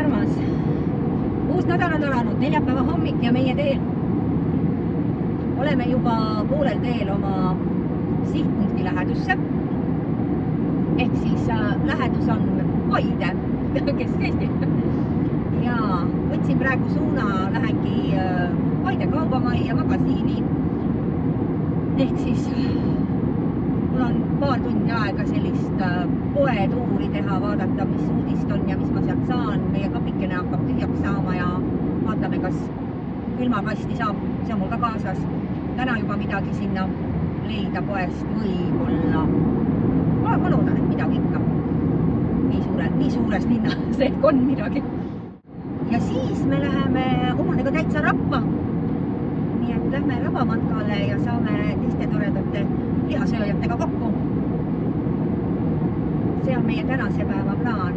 armas. Uus nädal on alanud, neljapäeva hommik ja meie teel. Oleme juba poolel teel oma sihtpunkti lähedusse. Ehk siis lähedus on Paide, Kesk-Eesti. Ja võtsin praegu suuna, lähengi Paide kaubamajja magasiini. Ehk siis mul on paar tundi aega sellist poetuuri teha, vaadata, mis uudist on ja mis ma sealt saan. Meie kapikene hakkab tühjaks saama ja vaatame, kas külmakasti saab. See on mul ka kaasas. Täna juba midagi sinna leida poest võib-olla. Ma loodan, et midagi ikka. Nii suures linna seeg on midagi. Ja siis me läheme omadega täitsa rappa. Nii et lähme rabamatkale ja saame teiste toredate lihasööjatega kokku. See on meie tänase päeva plaan.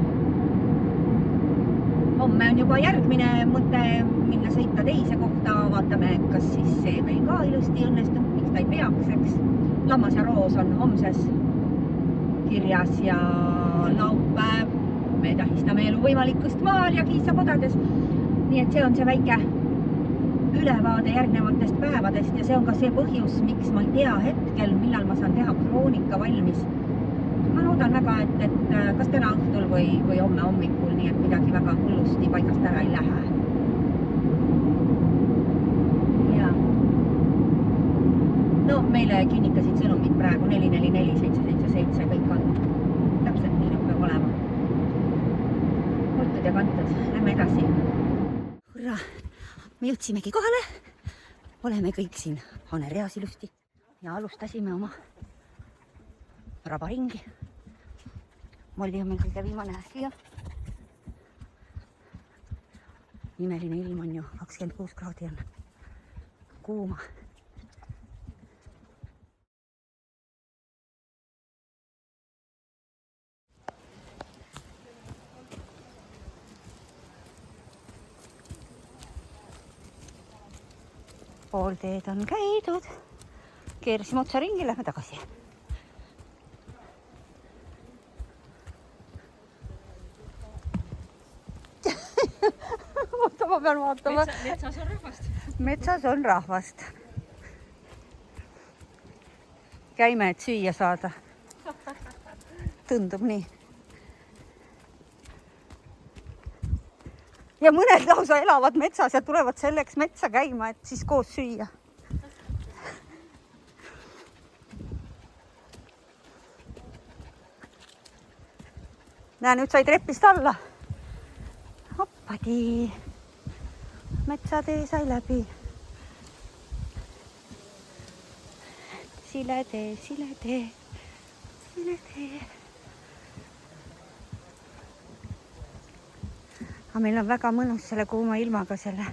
Homme on juba järgmine mõte minna sõita teise kohta. Vaatame, kas siis see meil ka ilusti õnnestub, miks ta ei peaks, eks. Lammas ja roos on homses kirjas ja laupäev. Me tähistame elu võimalikust maal ja kiissapodades. Nii et see on see väike ülevaade järgnevatest päevadest ja see on ka see põhjus, miks ma ei tea hetkel, millal ma saan teha kroonika valmis. Ma loodan väga, et kas täna õhtul või homme hommikul, nii et midagi väga hullusti paigast ära ei lähe. Ja. No meile kinnitasid sõnumid praegu 444 777, kõik on täpselt nii, nagu peab olema. Hoitud ja kantud, lähme edasi. Hurra! Me jõudsimegi kohale, oleme kõik siin hanereas ilusti ja alustasime oma rabaringi. Molli on meil kõige viimane ähki. Imeline ilm on ju, 26 kraadi on kuuma. Pool teed on käidud. Keersime otsa ringi, lähme tagasi. Ma pean vaatama. Metsas on rahvast. Metsas on rahvast. Käime, et süüa saada. Tundub nii. Ja mõned lausa elavad metsas ja tulevad selleks metsa käima, et siis koos süüa. Näe, nüüd sai trepist alla. Hoppadi. Metsatee sai läbi. Siletee, siletee, siletee. Aga meil on väga mõnus selle kuuma ilmaga selle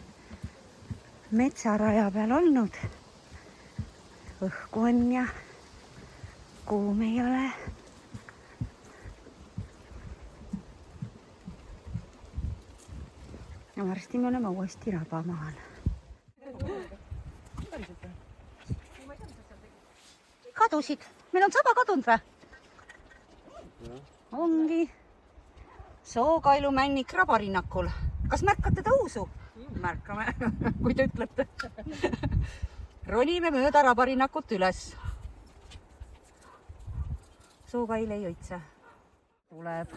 metsaraja peal olnud. Õhku on ja kuum ei ole. Ja varsti me oleme uuesti rabamaal. Kadusid. Meil on saba kadunud või? Ongi. Sookailumännik rabarinnakul. Kas märkate tõusu? Märkame, kui te ütlete. Ronime mööda rabarinnakut üles. Sookail ei õitse. Tuleb.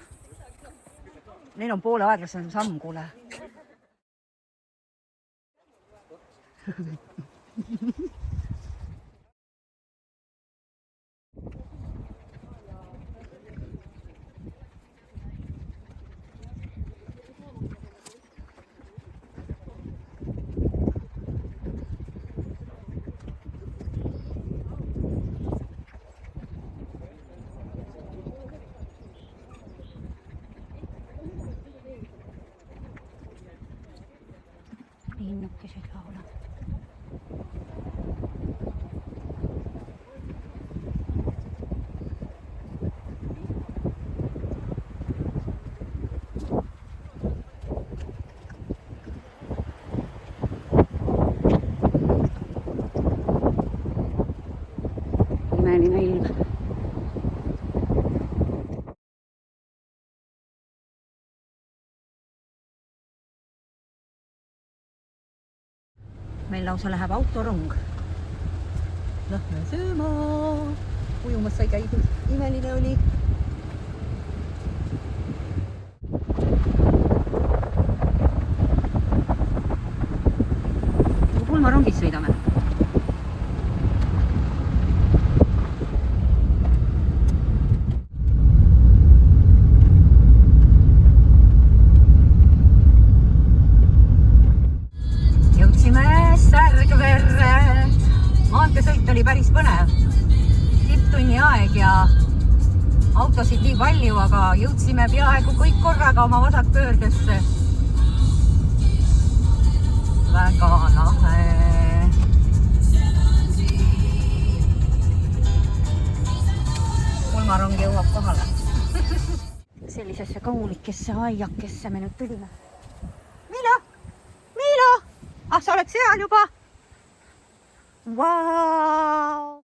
Neil on poole aeglasem samm, kuule. Linnukesed laulavad. meil lausa läheb autorong. Lähme sööma. Ujumas sai käidud. Imeline oli. Pulmarongis sõidame. Särgverre. Maanteesõit oli päris põnev. Tipptunni aeg ja autosid nii palju, aga jõudsime peaaegu kõik korraga oma vasakpöördesse. Väga lahe. Pulmarong jõuab kohale. Sellisesse kaulikesse aiakesse me nüüd tulime. Milo! Milo! Ah, sa oled seal juba? Vau!